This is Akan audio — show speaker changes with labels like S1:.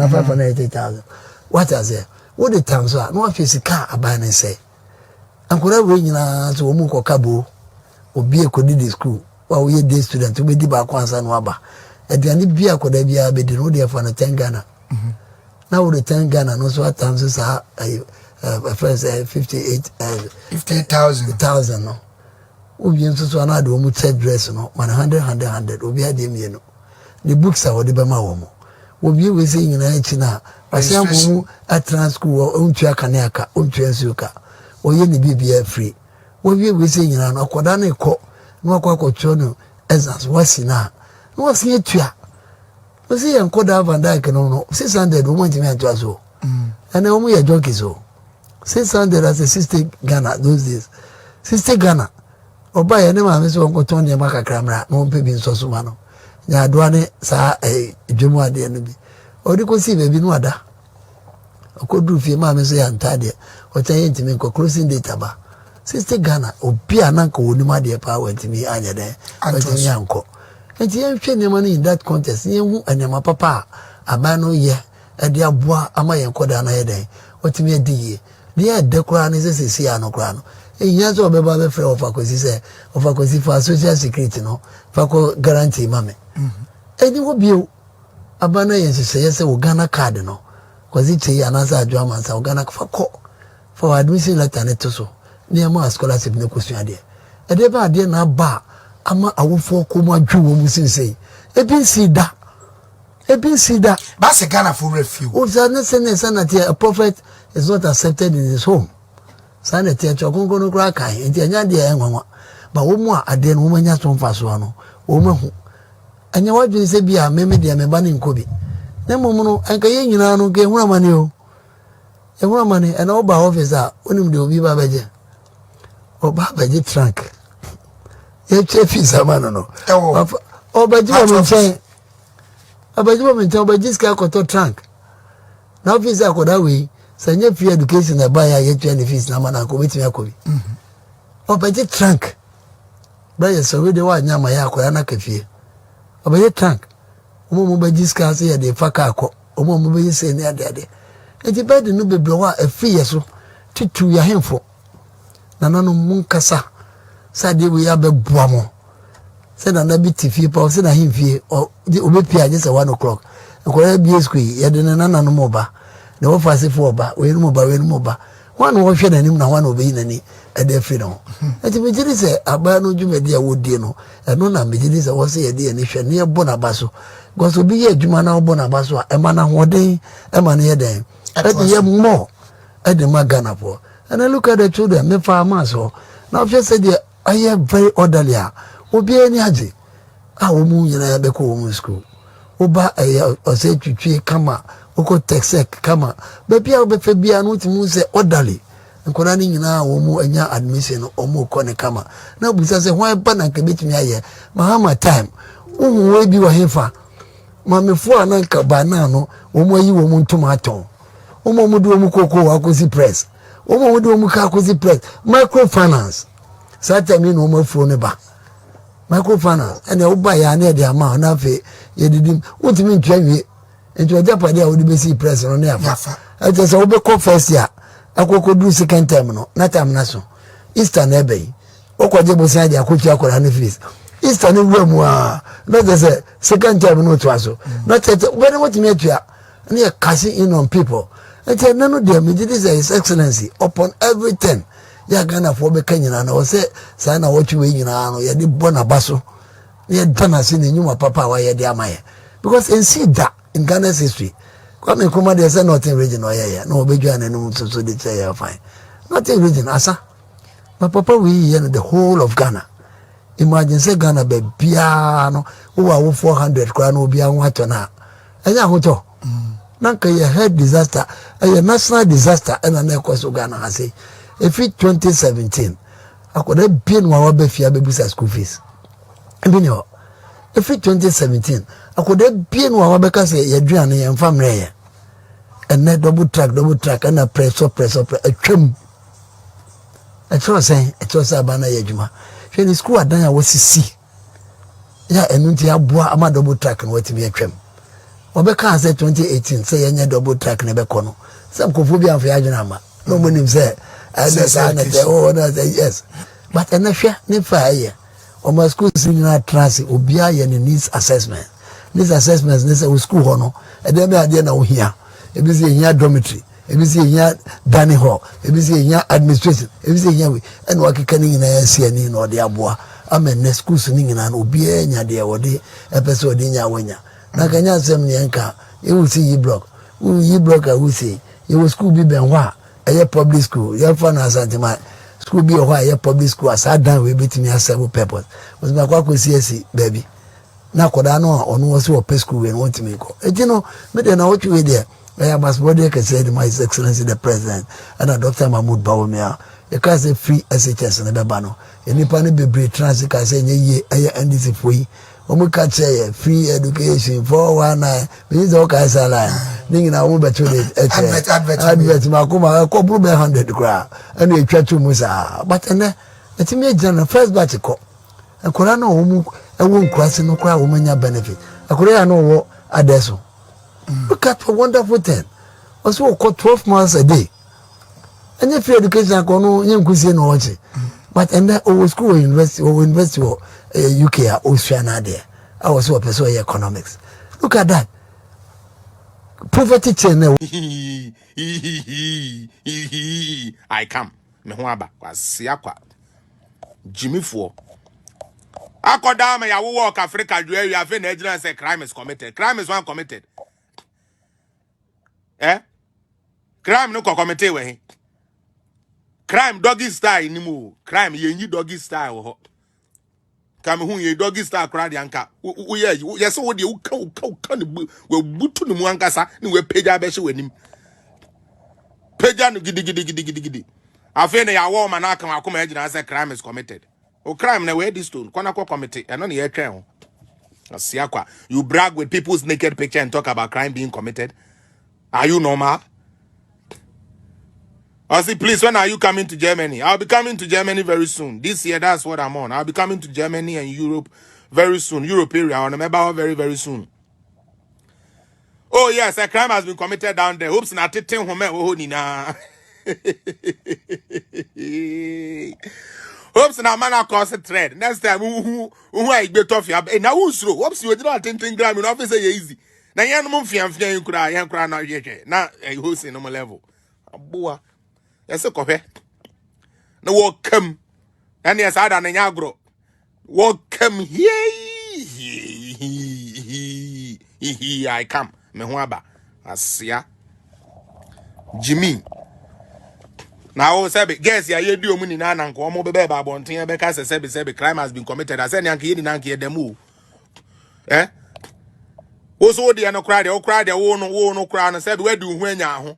S1: and 580,000. What I say? What the times are? No office car aban and say. Uncle Ring to Omuko Cabo or be a codid school. While we day student to be the back once and waba. At the end, be a could be a bit in for the 10 Ghana. Now the 10 Ghana, no so what times are first 58,000. No. Ubi so another woman said dress no 100 Ubi had him, you know. The books are the Bama woman. Ubi was saying in China, I say at trans school or Untia Kanaka, Untia Suka, or Yenny BBA free. Ubi was saying in an Aquadane co, no quaco chono, as was in a. What's here to ya? Was he and Koda Van Dyke no 600 women to me and Jazo. And only a Junkies. 600 as a 60 Ghana those days. 60 Ghana. Or buy a name of Miss Uncle Tony Maka Camera, no baby in Sosumano. Yadwane sa a Jumwa de enemy. Or you could see baby no other. I could do for mamma say and tidy, or trying to make a closing data bar. 60 Ghana, or be an uncle who knew my dear power to me, Anya there, and to me uncle. And you have the money in that contest, you and your papa, a man no ye, a dear bois, a my and Kodana day, what me a dear. Dear Decran is a Siano crown. And yes, or Baba Frey of Facosi, of Facosi for social security, no, Faco guarantee, mammy. And you will be a banner and say, yes, a Ghana cardinal, because it's a another drama, so Ghana for admission letter netoso, near my scholarship, no question idea. A deba dear na bar. Ama awofo koma dwo mu sinse e bin sida ba se Ghana for refuge o sana sanate a prophet is not accepted in his home sanate chokongo no kra kan enti anya de enwanwa ba wo mu a ade no manya so mfaso ano wo mahu anya wadwin se bia meme de me ba ne nkobi na momu no anka ye nyina no ke hura mane o e hura mane na oba office a onim de obi ba baje trunk. Ye chefi samano no. Obaji ska koto trunk. Na office akoda we sanye free education na buy ya ye fees na mana ko betimi akobi. Obaji trunk. Ba ye so we de wa nyama ya akoda na kafie. Obaji trunk. Omo baji ska se ye de faka akọ. Omo baji se ne ade. Enti bed no bebre wa afie yeso titu ya hemfo. Na nanu munkasa. Sade we have a boamo. Said an bit tifie, or said a him fee, or the Obepia just at 1 o'clock. And could be a squee, yet in an anomoba. The office for ba, when moba. One wash and him now one obey any at their freedom. And the majority say, a bano jumedia would dino, and no majority was a dear nation near Bonabaso. Goes to be a Jumana Bonabaso, a man one day, a man here day. At the year more at the Maganapo. And I look at the children, me farmers or now just said, I am very orderly. Obi any aje. Ah omu nyina ya beko omu school. Oba ose twitwe kama, oko texek kama. Baby a obefe bia no timu se orderly. Nkona ni nyina omu anya admission omu kone kama. Na busa se hwan ba na kebetimi aye. Mahama time. Uhu we bi wa hefa. Mamefo ananka ba na no, omu ayi omu ntoma aton. Omu du omu koko akosi press. Omu du omu ka akosi press. Microfinance. Certainly no more phone ba. Microfinance and the buy ya near the amount na fe ye didim untimi ntwawe enti oja dia odi besi press no na afa ati so obe ko first year akoko do second term no na term na so Easter na ebe okoje bosi dia akochi akora na fees Easter no wemu a no say second term no to aso not when what me atua na ye cash in on people enti na no dia me did his excellency upon everything. Ya Ghana for be Kenya na o se sa na wo twi nyina no ye de bona baso ye dana se ne nyuma papa wa ye de amaye because in see that in Ghana's history come kuma dey say nothing region o ye no obedwa na no so dey say ya fine nothing region asa my papa we ye the whole of Ghana imagine say Ghana be bia no wo 400 kwa no bia ho ato na enya hoto nanka ye head disaster a national disaster and na ekoso Ghana ase. If it 2017, I could have been one of the baby's school fees. If it 2017, I could have been one of because you're drowning and family. And then double track, and a press up, a trim. I trust saying, it was a banner yajuma. She in school, I done, I was see. Yeah, and until I bought a double track and what to be a trim. Obeka say 2018 say yenye double track ne bekono. Some kofobia for ajunama. No money say oh no say yes. But na hwe ne fa ye. O ma school senior trans obia ye ne needs assessment. Needs assessments ne say school ho no. E dem ade na wo hia. E bi say hia dormitory. E bi say hia dining hall. E bi say hia administration. E bi say hia we. En wa keka ni na sia ni no de aboa. Amen ne school ni nyina no obia nya de wo de epese odi nya wanya. Na kanya asem ne nka e wo see yi block. Yi block a wo see. You school be ben wa. A public school. You have fun as antima. School be a public school as I done we beat me as several purpose. Was my quack with CSC, baby. Now, could I know on was your pay school and want to make it? You know, but then I want you there. I must body can say my excellency the president and a Dr. Mahmoud Bawumia. You can't say free SHS and the Babano. And if I be transit, I say, ye, and this is free. Omu ka say free education 419 means all kinds of line ningi na wo beto de advert ma kuma ko bru be 100 kra and e twa to musa but ene etimi agina first batch ko akora na omu ewo nkrase no kra wo manya benefit akora ya no wo adeso look at a wonderful thing also ko 12 months a day and free education ko no nyenkusie no oche but ene o school university UK Australia there. I was a person economics. Look at that. Poverty chain.
S2: I come. Mehwaba was siakwa. Jimmy for. Akodama ya walk Africa you have been agent say crime is committed. Crime is one committed. Eh? Crime no committed we. Crime doggy style ni mu. Crime ye doggy style. Come who ye doggy star crowd yanka. Yes, what you can we butu no muankasa ni we peja be she wanim. Peja no gidi. Afene ya wo man aka akoma agina say crime is committed. O crime na we this stone. Kwana ko committee. E no na ye twen ho. Asiakwa. You brag with people's naked picture and talk about crime being committed. Are you normal? I say, please, when are you coming to Germany? I'll be coming to Germany very soon. This year, that's what I'm on. I'll be coming to Germany and Europe very soon. Europe area, I remember very, very soon. Oh, yes, a crime has been committed down there. Oops, not taking home. Oops, now man, I cause a thread. Next time, who I get off your now who's through? Oops, you did not think gram in office easy. Now, you're no fian, you cry now, yet. Now, a host in normal level. Boa. Yes, a coffee. No walk come. And yes, I don't know. Walk come here. I come. Mehwaba. Asia. Jimmy. Now, Sabi, guess ya do money na nanko omo bebe ba bonten beka se crime has been committed. I said yanki ni nanki the move. Eh? Wo so de no cry de wo no cry no said where do hwanya ho.